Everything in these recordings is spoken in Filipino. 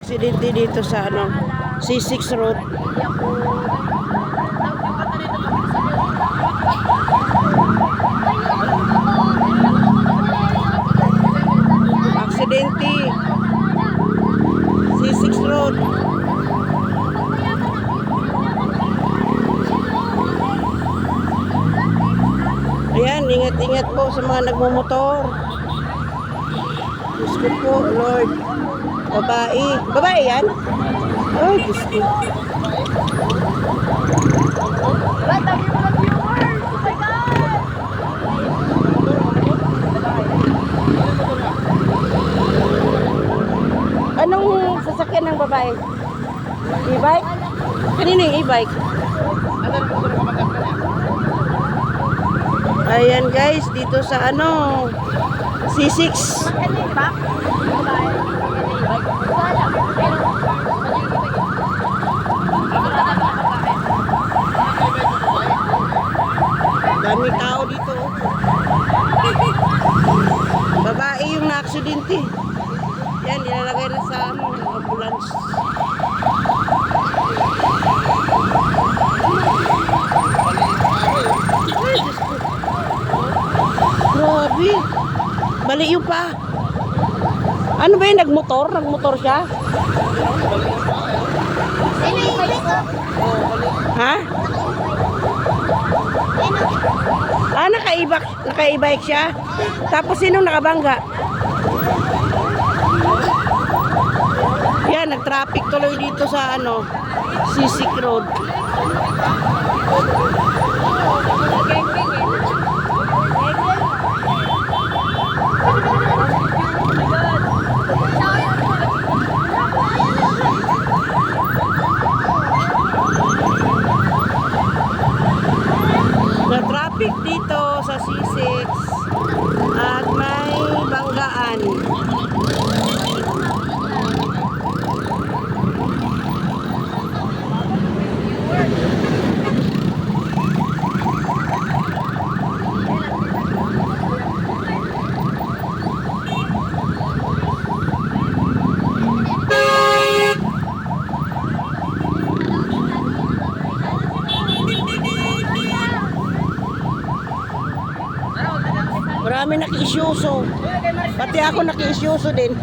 Aksidente dito sa ano, C6 Road. Aksidente C6 Road. Ayan, ingat-ingat po sa mga nagmumotor. Diyos ko po, Lord. Babae. Babae yan? Ay, Diyos ko. Anong sasakyan ng babae? E-bike? Kanino yung e-bike? Ayan guys, dito sa ano, C6. Dami tao dito. Babae yung na-aksidente. Yan, nilalagay na sa ano, ambulance. Ay, Diyos ko. Grabe. Baliw pa. Ano ba yun? Nagmotor? Nagmotor siya? Ha? Ah, naka-e-bike siya? Tapos sinong nakabangga? Yan, nag-traffic tuloy dito sa ano, C6 Road. Na-traffic dito sa C6 at may banggaan. Marami naki-isyoso. Pati ako naki-isyoso din.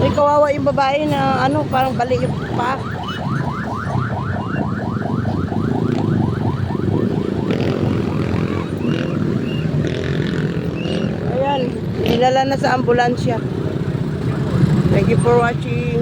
Ay, kawawa yung babae na ano, parang balik yung pa. Ayan, dinala na sa ambulansya. Thank you for watching.